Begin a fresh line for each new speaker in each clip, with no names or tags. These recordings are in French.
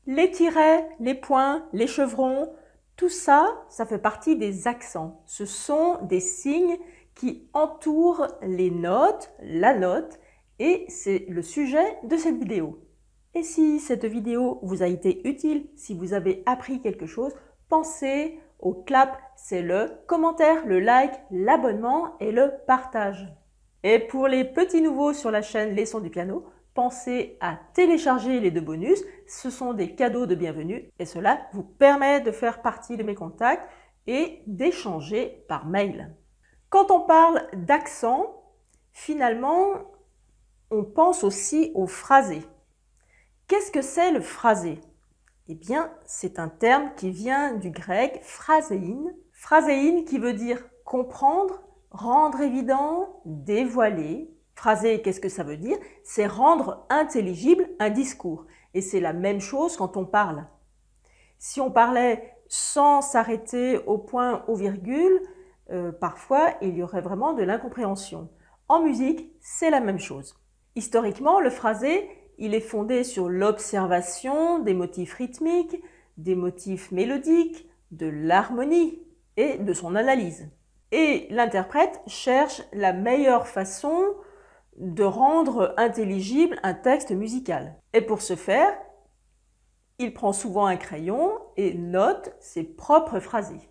Les tirets, les points, les chevrons, tout ça, ça fait partie des accents. Ce sont des signes qui entourent les notes, la note, et c'est le sujet de cette vidéo. Et si cette vidéo vous a été utile, si vous avez appris quelque chose, pensez au clap, c'est le commentaire, le like, l'abonnement et le partage. Et pour les petits nouveaux sur la chaîne Les Sons du Piano, pensez à télécharger les 2 bonus, ce sont des cadeaux de bienvenue et cela vous permet de faire partie de mes contacts et d'échanger par mail. Quand on parle d'accent, finalement, on pense aussi au phrasé. Qu'est-ce que c'est le phrasé? Eh bien, c'est un terme qui vient du grec phraséin. Phraséin qui veut dire comprendre, rendre évident, dévoiler. Phrasé, qu'est-ce que ça veut dire? C'est rendre intelligible un discours. Et c'est la même chose quand on parle. Si on parlait sans s'arrêter au point, aux virgules, parfois il y aurait vraiment de l'incompréhension. En musique, c'est la même chose. Historiquement, le phrasé, il est fondé sur l'observation des motifs rythmiques, des motifs mélodiques, de l'harmonie et de son analyse. Et l'interprète cherche la meilleure façon de rendre intelligible un texte musical. Et pour ce faire, il prend souvent un crayon et note ses propres phrasés.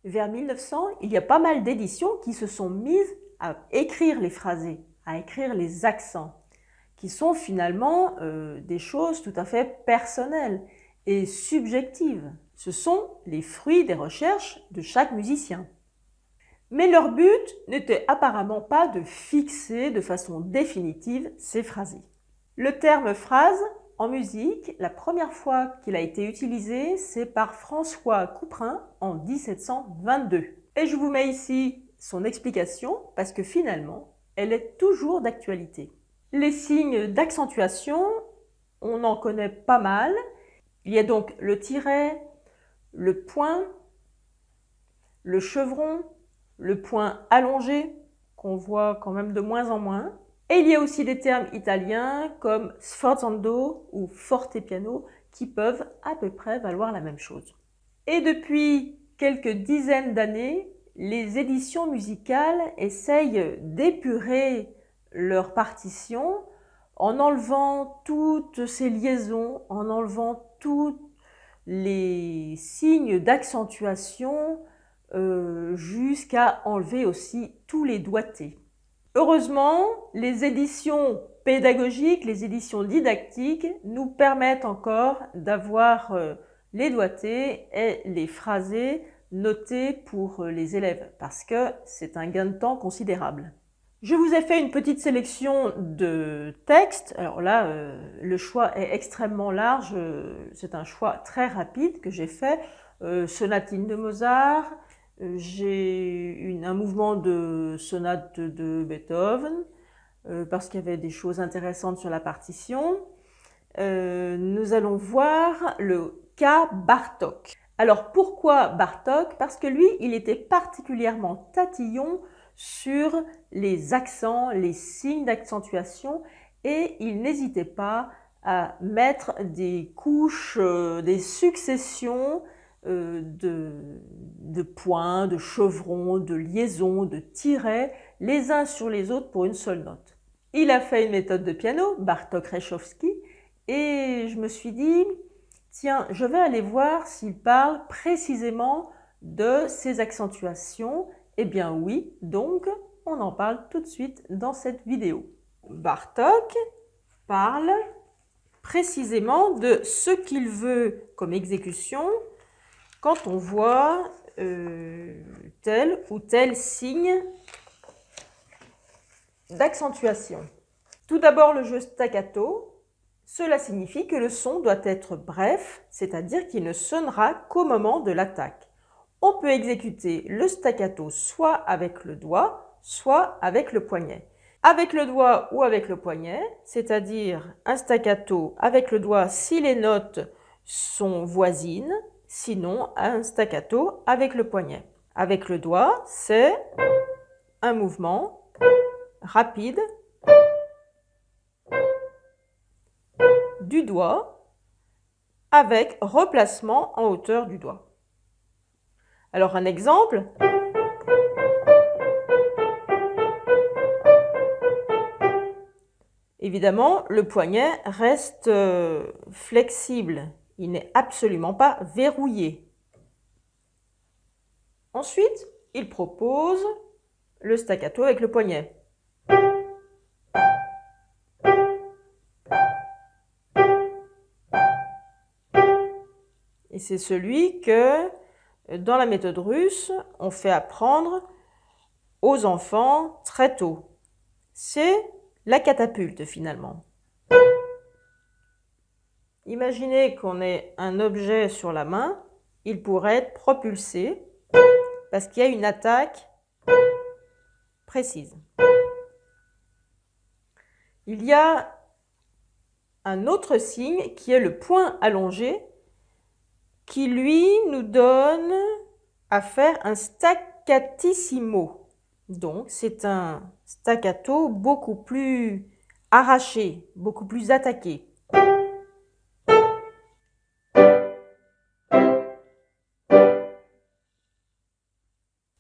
Vers 1900, il y a pas mal d'éditions qui se sont mises à écrire les phrasés, à écrire les accents, qui sont finalement des choses tout à fait personnelles et subjectives. Ce sont les fruits des recherches de chaque musicien. Mais leur but n'était apparemment pas de fixer de façon définitive ces phrasés. Le terme phrase, en musique, la première fois qu'il a été utilisé, c'est par François Couperin en 1722. Et je vous mets ici son explication parce que finalement, elle est toujours d'actualité. Les signes d'accentuation, on en connaît pas mal. Il y a donc le tiret, le point, le chevron, le point allongé, qu'on voit quand même de moins en moins. Et il y a aussi des termes italiens comme sforzando ou fortepiano qui peuvent à peu près valoir la même chose. Et depuis quelques dizaines d'années, les éditions musicales essayent d'épurer leur partition en enlevant toutes ces liaisons, en enlevant tous les signes d'accentuation jusqu'à enlever aussi tous les doigtés. Heureusement, les éditions pédagogiques, les éditions didactiques nous permettent encore d'avoir les doigtés et les phrasés notés pour les élèves parce que c'est un gain de temps considérable. Je vous ai fait une petite sélection de textes. Alors là, le choix est extrêmement large. C'est un choix très rapide que j'ai fait. Sonatine de Mozart, j'ai un mouvement de sonate de Beethoven, parce qu'il y avait des choses intéressantes sur la partition. Nous allons voir le cas Bartók. Alors pourquoi Bartók? Parce que lui, il était particulièrement tatillon sur les accents, les signes d'accentuation, et il n'hésitait pas à mettre des couches, des successions de points, de chevrons, de liaisons, de tirets, les uns sur les autres pour une seule note. Il a fait une méthode de piano, Bartók-Rechowski, et je me suis dit, tiens, je vais aller voir s'il parle précisément de ces accentuations. Eh bien oui, donc on en parle tout de suite dans cette vidéo. Bartók parle précisément de ce qu'il veut comme exécution quand on voit tel ou tel signe d'accentuation. Tout d'abord, le jeu staccato. Cela signifie que le son doit être bref, c'est-à-dire qu'il ne sonnera qu'au moment de l'attaque. On peut exécuter le staccato soit avec le doigt, soit avec le poignet. Avec le doigt ou avec le poignet, c'est-à-dire un staccato avec le doigt si les notes sont voisines, sinon un staccato avec le poignet. Avec le doigt, c'est un mouvement rapide du doigt avec replacement en hauteur du doigt. Alors un exemple. Évidemment, le poignet reste flexible. Il n'est absolument pas verrouillé. Ensuite, il propose le staccato avec le poignet. Et c'est celui que, dans la méthode russe, on fait apprendre aux enfants très tôt. C'est la catapulte finalement. Imaginez qu'on ait un objet sur la main, il pourrait être propulsé parce qu'il y a une attaque précise. Il y a un autre signe qui est le poing allongé qui lui nous donne à faire un staccatissimo. Donc c'est un staccato beaucoup plus arraché, beaucoup plus attaqué.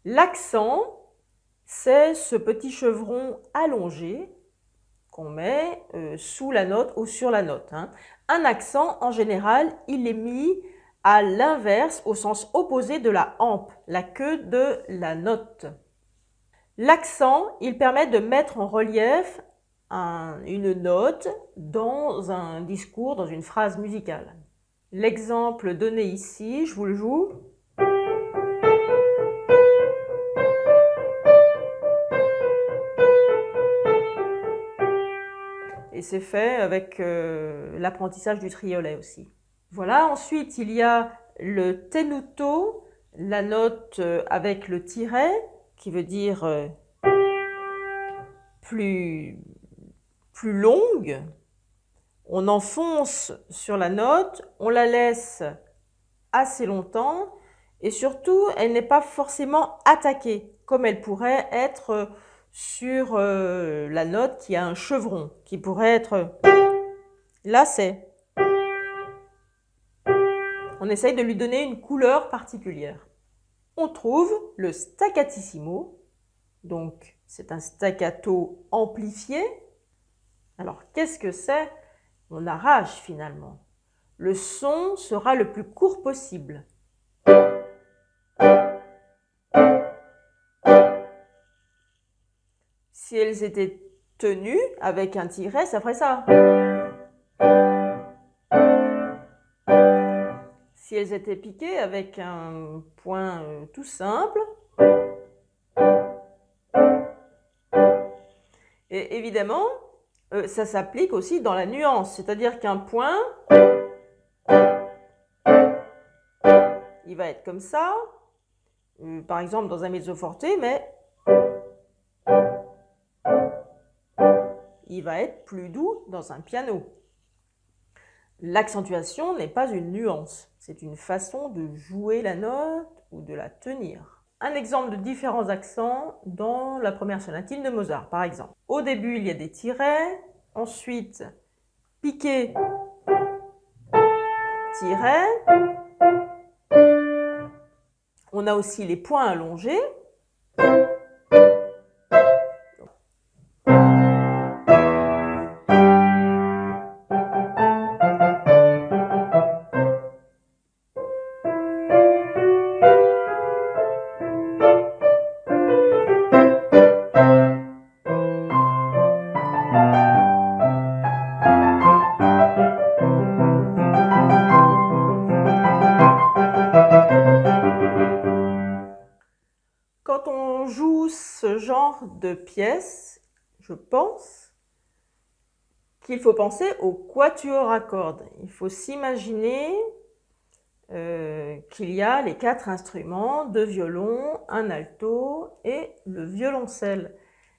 L'accent, c'est ce petit chevron allongé qu'on met sous la note ou sur la note. Un accent, en général, il est mis à l'inverse, au sens opposé de la hampe, la queue de la note. L'accent, il permet de mettre en relief une note dans un discours, dans une phrase musicale. L'exemple donné ici, je vous le joue. Et c'est fait avec l'apprentissage du triolet aussi. Voilà, ensuite il y a le tenuto, la note avec le tiret, qui veut dire plus longue. On enfonce sur la note, on la laisse assez longtemps et surtout elle n'est pas forcément attaquée comme elle pourrait être sur la note qui a un chevron, qui pourrait être lacet. On essaye de lui donner une couleur particulière. On trouve le staccatissimo, donc c'est un staccato amplifié. Alors qu'est-ce que c'est? On arrache finalement. Le son sera le plus court possible. Si elles étaient tenues avec un tiret, ça ferait ça. Si elles étaient piquées avec un point tout simple. Et évidemment, ça s'applique aussi dans la nuance, c'est-à-dire qu'un point, il va être comme ça, par exemple dans un mezzo forte, mais il va être plus doux dans un piano. L'accentuation n'est pas une nuance, c'est une façon de jouer la note ou de la tenir. Un exemple de différents accents dans la première sonatine de Mozart, par exemple. Au début, il y a des tirets, ensuite piqué, tiret. On a aussi les points allongés. Quand on joue ce genre de pièces, je pense qu'il faut penser au quatuor à cordes. Il faut s'imaginer qu'il y a les 4 instruments, 2 violons, un alto et le violoncelle.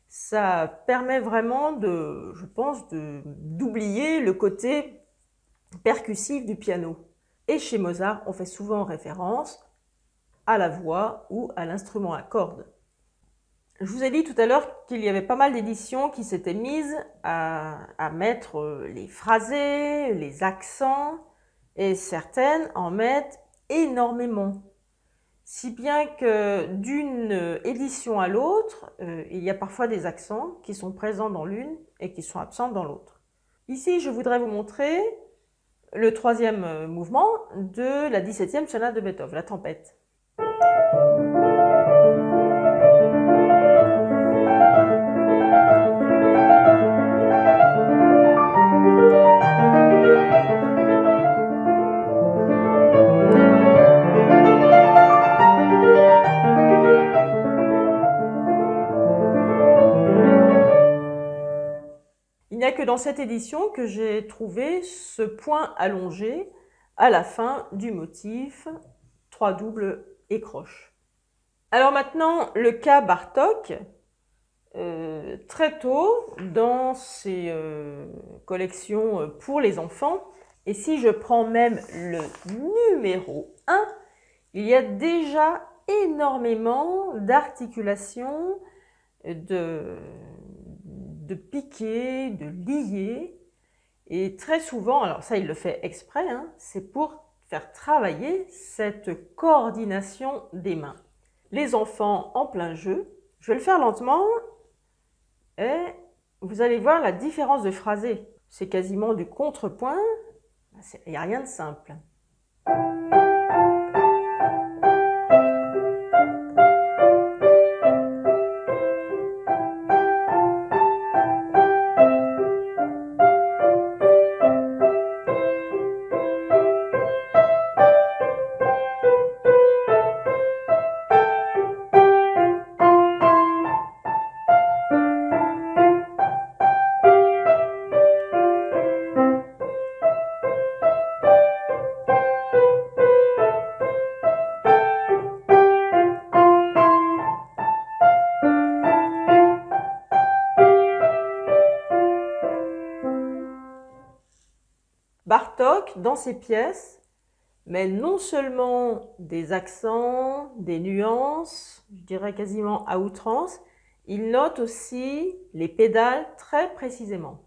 Ça permet vraiment je pense, d'oublier le côté percussif du piano. Et chez Mozart, on fait souvent référence à la voix ou à l'instrument à cordes. Je vous ai dit tout à l'heure qu'il y avait pas mal d'éditions qui s'étaient mises à mettre les phrasés, les accents Et certaines en mettent énormément. Si bien que d'une édition à l'autre, il y a parfois des accents qui sont présents dans l'une et qui sont absents dans l'autre. Ici, je voudrais vous montrer le troisième mouvement de la 17e sonate de Beethoven, la tempête. Il n'y a que dans cette édition que j'ai trouvé ce point allongé à la fin du motif 3 doubles et croche. Alors maintenant, le cas Bartók, très tôt dans ses collections pour les enfants, et si je prends même le numéro 1, il y a déjà énormément d'articulations, de piquer, de lier, et très souvent, alors ça il le fait exprès, hein, c'est pour faire travailler cette coordination des mains. Les enfants en plein jeu, je vais le faire lentement, et vous allez voir la différence de phrasé. C'est quasiment du contrepoint, il n'y a rien de simple. Bartók, dans ses pièces, met non seulement des accents, des nuances, je dirais quasiment à outrance, il note aussi les pédales très précisément.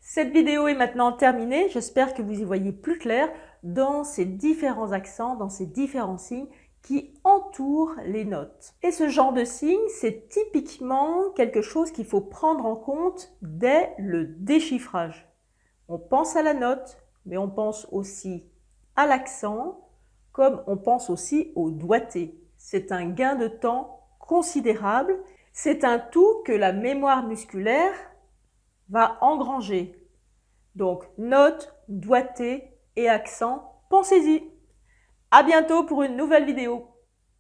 Cette vidéo est maintenant terminée, j'espère que vous y voyez plus clair dans ces différents accents, dans ces différents signes qui entourent les notes. Et ce genre de signe, c'est typiquement quelque chose qu'il faut prendre en compte dès le déchiffrage. On pense à la note, mais on pense aussi à l'accent, comme on pense aussi au doigté. C'est un gain de temps considérable, c'est un tout que la mémoire musculaire va engranger. Donc, notes, doigté et accent, pensez-y. À bientôt pour une nouvelle vidéo.